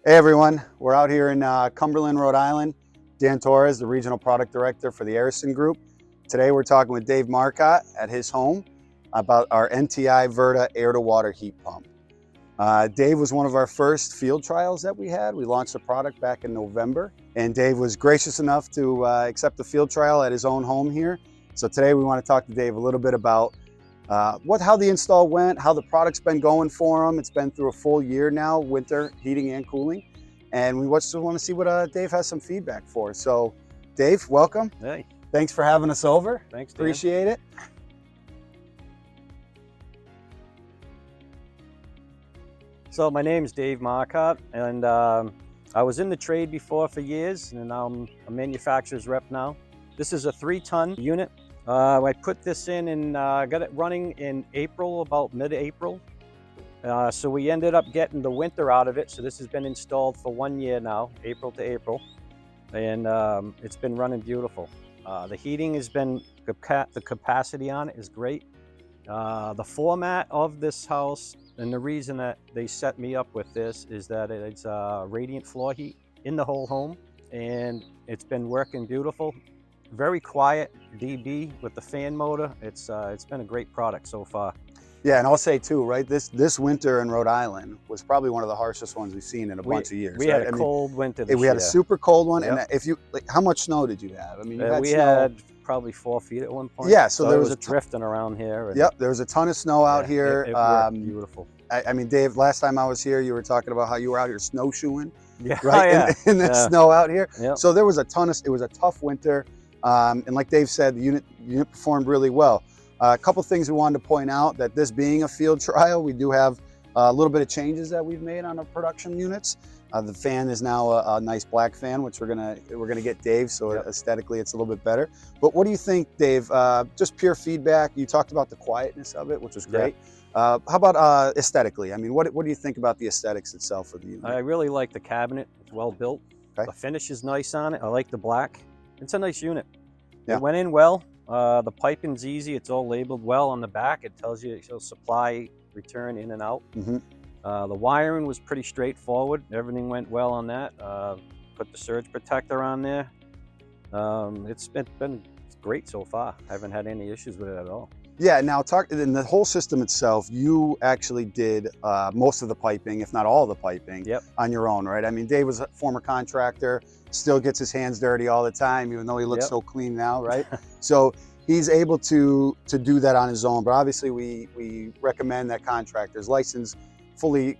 Hey everyone, we're out here in Cumberland, Rhode Island. Dan Torres, the Regional Product Director for the Arison Group. Today we're talking with Dave Marcotte at his home about our NTI Verta air-to-water heat pump. Dave was one of our first field trials that we had. We launched the product back in November, and Dave was gracious enough to accept the field trial at his own home here. So today we want to talk to Dave a little bit about how the install went, how the product's been going for him. It's been through a full year now, winter heating and cooling. And we just want to see what Dave has some feedback for. So Dave, welcome. Hey. Thanks for having us over. Thanks, Dan. Appreciate it. So my name's Dave Marcotte, and I was in the trade before for years, and now I'm a manufacturer's rep now. This is a 3-ton unit. I put this in and got it running in April, about mid-April. So we ended up getting the winter out of it. So this has been installed for 1 year now, April to April. And it's been running beautiful. The heating has been, the capacity on it is great. The format of this house, and the reason that they set me up with this is that it's radiant floor heat in the whole home. And it's been working beautiful. Very quiet DB with the fan motor. It's been a great product so far. Yeah, and I'll say too, right? This winter in Rhode Island was probably one of the harshest ones we've seen in a bunch of years. We right? had a cold winter this year. We had a super cold one, Yep. and if you, how much snow did you have? I mean, you had we snow. had probably 4 feet at one point. Yeah, so there was drifting around here. And yep, there was a ton of snow out here. It worked beautiful. I mean, Dave, last time I was here, you were talking about how you were out here snowshoeing, Yeah, right? yeah. In the snow out here. Yep. So there was a ton of, it was a tough winter. And like Dave said, the unit performed really well. A couple things we wanted to point out, that this being a field trial, we do have a little bit of changes that we've made on our production units. The fan is now a nice black fan, which we're gonna get Dave, so Yep. aesthetically it's a little bit better. But what do you think, Dave? Just pure feedback. You talked about the quietness of it, which was great. How about aesthetically? I mean, what do you think about the aesthetics itself of the unit? I really like the cabinet. It's well built. Okay. The finish is nice on it. I like the black. It's a nice unit. Yeah. It went in well. The piping's easy. It's all labeled well on the back. It tells you it'll supply, return in and out. Mm-hmm. The wiring was pretty straightforward. Everything went well on that. Put the surge protector on there. It's been great so far. I haven't had any issues with it at all. Yeah, now in the whole system itself, you actually did most of the piping, if not all the piping, Yep. on your own, right? I mean, Dave was a former contractor, still gets his hands dirty all the time, even though he looks Yep. so clean now, right? So he's able to do that on his own, but obviously we recommend that contractors, licensed, fully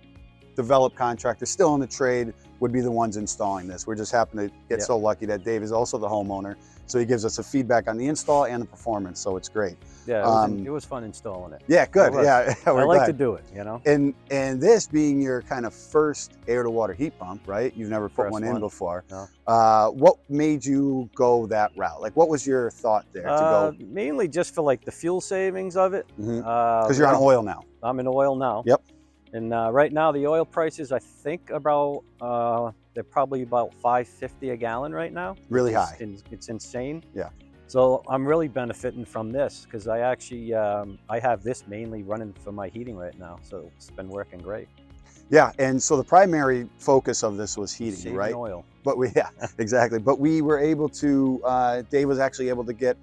developed contractors, still in the trade, would be the ones installing this. We're just happen to get Yep. so lucky that Dave is also the homeowner, so he gives us a feedback on the install and the performance, so it's great. Yeah, it was fun installing it. Yeah, good. Yeah, I we're like glad. to do it, you know. And this being your kind of first air-to-water heat pump, right? You've never put First one in one. before. No. What made you go that route? Like, what was your thought there to go? Mainly just for like the fuel savings of it. Because you're on oil now. I'm in oil now. Yep. And right now the oil prices, I think about they're probably about $5.50 a gallon right now. Really high. It's insane. Yeah. So I'm really benefiting from this because I actually I have this mainly running for my heating right now. So it's been working great. Yeah, and so the primary focus of this was heating, Saving right? oil. But yeah, exactly. But we were able to, Dave was actually able to get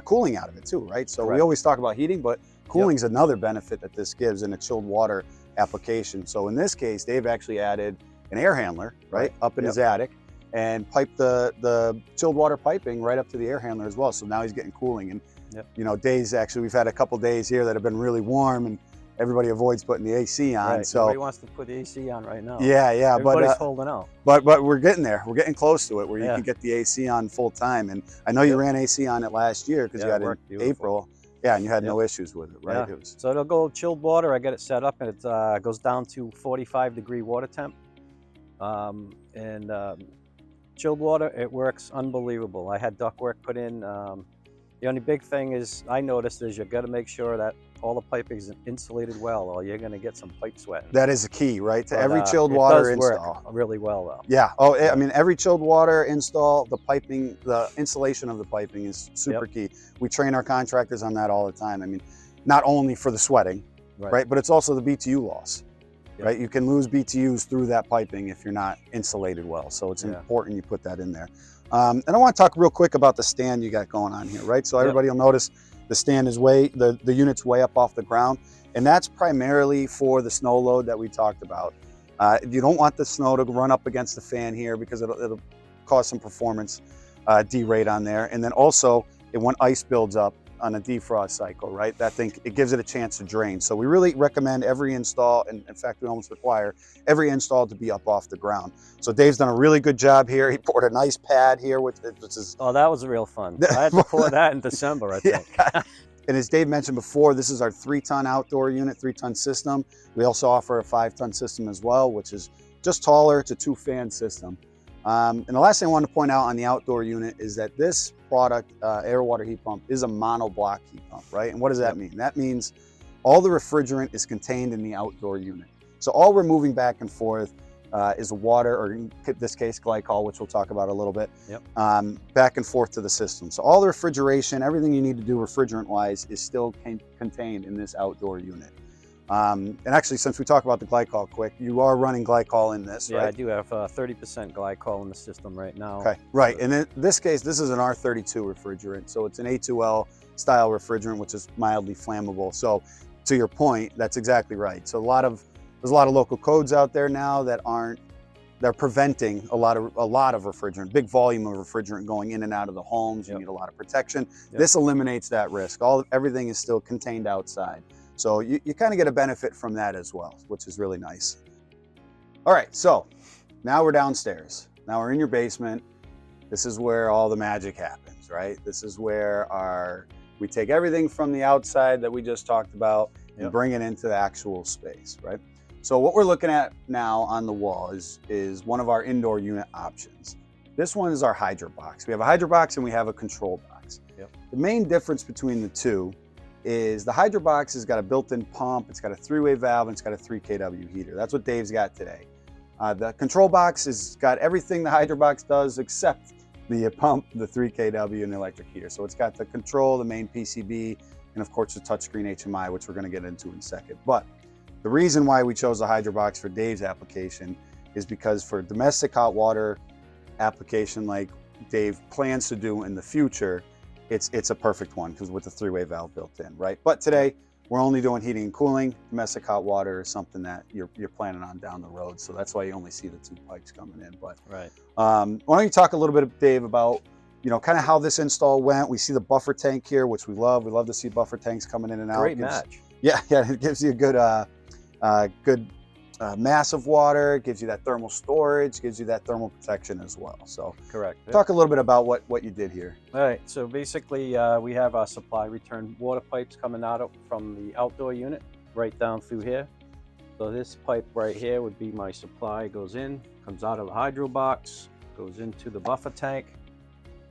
cooling out of it too, right? So Correct. we always talk about heating, but cooling is another benefit that this gives in a chilled water application. So in this case, Dave actually added an air handler, right, up in his attic, and piped the chilled water piping right up to the air handler as well. So now he's getting cooling. And you know, days actually, we've had a couple days here that have been really warm, and everybody avoids putting the AC on. Right. So nobody wants to put the AC on right now. yeah, Everybody's but holding out. but we're getting there. We're getting close to it where you can get the AC on full time. And I know you ran AC on it last year because you had it in April. Yeah, and you had no issues with it, right? Yeah. It was... So it'll go chilled water. I got it set up, and it goes down to 45-degree water temp. Chilled water, it works unbelievable. I had ductwork put in. The only big thing is I noticed is you got to make sure that all the piping is insulated well, or you're going to get some pipe sweat. That is the key, right? To But, every chilled water it does install. work really well, though. Yeah. Oh, I mean, every chilled water install, the piping, the insulation of the piping is super key. We train our contractors on that all the time. I mean, not only for the sweating, right? But it's also the BTU loss, Yep. right? You can lose BTUs through that piping if you're not insulated well. So it's Yeah. important you put that in there. And I want to talk real quick about the stand you got going on here, right? So everybody will notice the stand is the unit's way up off the ground, and that's primarily for the snow load that we talked about. You don't want the snow to run up against the fan here because it'll cause some performance derate on there. And then also, when ice builds up on a defrost cycle, right, that thing, it gives it a chance to drain. So we really recommend every install, and in fact we almost require every install to be up off the ground. So Dave's done a really good job here. He poured a nice pad here, which is Oh, that was real fun. I had to pour that in December, I think. Yeah. And as Dave mentioned before, this is our 3-ton outdoor unit, 3-ton system. We also offer a 5-ton system as well, which is just taller. It's a 2-fan system. And the last thing I want to point out on the outdoor unit is that this product, air water heat pump, is a monoblock heat pump, right? And what does that mean? That means all the refrigerant is contained in the outdoor unit. So all we're moving back and forth is water, or in this case, glycol, which we'll talk about a little bit, back and forth to the system. So all the refrigeration, everything you need to do refrigerant-wise is still contained in this outdoor unit. And actually, since we talk about the glycol quick, you are running glycol in this, Yeah, right? I do have 30% glycol in the system right now. Okay, right. And in this case, this is an R32 refrigerant. So it's an A2L style refrigerant, which is mildly flammable. So to your point, that's exactly right. So there's a lot of local codes out there now that they're preventing a lot of refrigerant, big volume of refrigerant going in and out of the homes. You need a lot of protection. This eliminates that risk. Everything is still contained outside. So you kind of get a benefit from that as well, which is really nice. All right, so now we're downstairs. Now we're in your basement. This is where all the magic happens, right? This is where we take everything from the outside that we just talked about and bring it into the actual space, right? So what we're looking at now on the wall is one of our indoor unit options. This one is our hydro box. We have a hydro box and we have a control box. The main difference between the two is the hydro box has got a built-in pump, it's got a 3-way valve, and it's got a 3 kW heater. That's what Dave's got today. The control box has got everything the hydro box does except the pump, the 3 kW, and the electric heater. So it's got the control, the main PCB, and of course the touchscreen HMI, which we're going to get into in a second. But the reason why we chose the hydro box for Dave's application is because for domestic hot water application like Dave plans to do in the future, it's a perfect one because with the 3-way valve built in, right? But today we're only doing heating and cooling. Domestic hot water is something that you're planning on down the road, so that's why you only see the 2 pipes coming in. But why don't you talk a little bit, Dave, about kind of how this install went? We see the buffer tank here, which we love. We love to see buffer tanks coming in and out. Great match. Yeah, it gives you a good mass of water, gives you that thermal storage, gives you that thermal protection as well. So correct. Talk a little bit about what you did here. All right, so basically we have our supply return water pipes coming out from the outdoor unit right down through here. So this pipe right here would be my supply, goes in, comes out of the hydro box, goes into the buffer tank.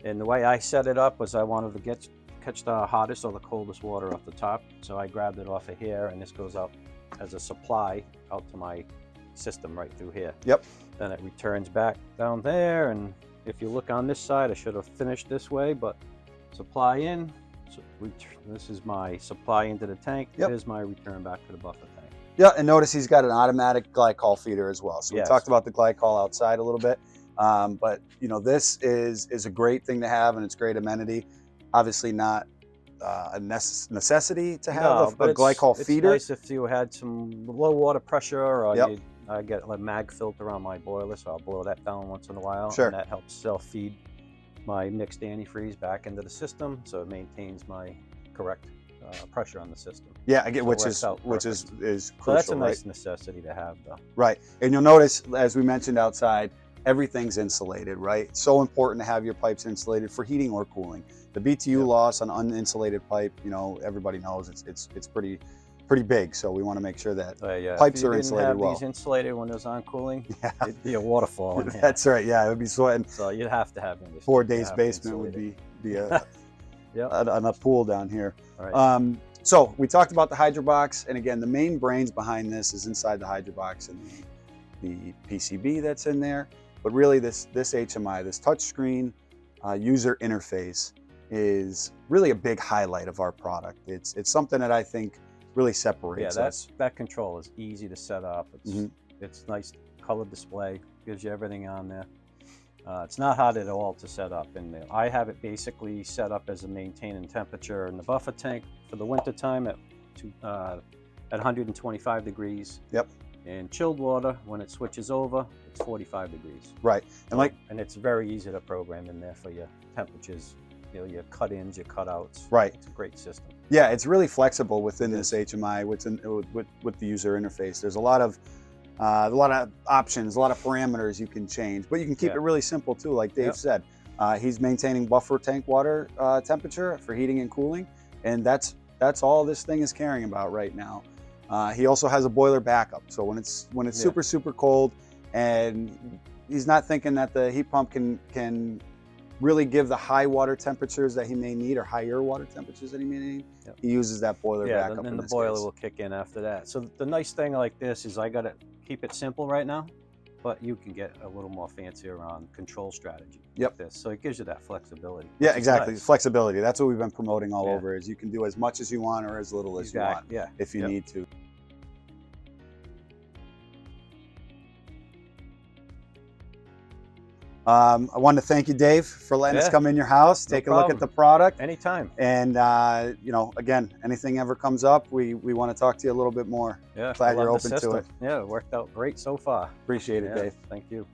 And the way I set it up was I wanted to catch the hottest or the coldest water off the top. So I grabbed it off of here, and this goes out as a supply out to my system right through here. Then it returns back down there, and if you look on this side, I should have finished this way, but supply in, so this is my supply into the tank. Here's my return back to the buffer tank. Yeah, and notice he's got an automatic glycol feeder as well. So we talked about the glycol outside a little bit, but this is a great thing to have, and it's a great amenity. Obviously not a necessity to have a glycol feeder. It's nice if you had some low water pressure, or I get a mag filter on my boiler, so I'll boil that down once in a while. And that helps self-feed my mixed antifreeze back into the system, so it maintains my correct pressure on the system. Yeah, I get, which is crucial. So that's a nice necessity to have, though. Right, and you'll notice, as we mentioned outside, everything's insulated, right? So important to have your pipes insulated for heating or cooling. The BTU loss on uninsulated pipe, everybody knows it's pretty big. So we want to make sure that pipes are insulated well. If you didn't have these insulated when there's on cooling, it'd be a waterfall in here. That's right. Yeah, it would be sweating. So you'd have to have them. 4 days basement would be a pool down here. All right. So we talked about the hydro box, and again, the main brains behind this is inside the hydro box and the PCB that's in there. But really, this HMI, this touchscreen user interface, is really a big highlight of our product. It's something that I think really Yeah, separates us. that control is easy to set up. Mhm. It's nice color display, gives you everything on there. It's not hard at all to set up in there. I have it basically set up as a maintaining temperature in the buffer tank for the winter time at 125 degrees. Yep. And chilled water, when it switches over, it's 45 degrees. Right. And And it's very easy to program in there for your temperatures, your cut-ins, your cut-outs. Right. It's a great system. yeah, it's really flexible within It this is. HMI with the user interface. There's a lot of options, a lot of parameters you can change, but you can keep Yeah. it really simple too. Like Dave Yep. said, he's maintaining buffer tank water temperature for heating and cooling, and that's all this thing is caring about right now. He also has a boiler backup, so when it's Yeah. super cold, and he's not thinking that the heat pump can really give the high water temperatures that he may need, or higher water temperatures that he may need. Yep. He uses that boiler Yeah, backup. then in the this boiler case. will kick in after that. So the nice thing like this is I got to keep it simple right now, but you can get a little more fancier on control strategy. Yep. Like this, so it gives you that flexibility. Yeah, which is exactly. nice. Flexibility. That's what we've been promoting all Yeah. over. Is you can do as much as you want or as little as you want, Yeah. if you Yep. need to. I wanted to thank you, Dave, for letting us Yeah. come in your house, No take a look problem. at the product, Anytime. and again, anything ever comes up, we want to talk to you a little bit more. Yeah. Glad I you're love the open to system. it. Yeah, it worked out great so far. Appreciate it, Yeah, Dave. thank you.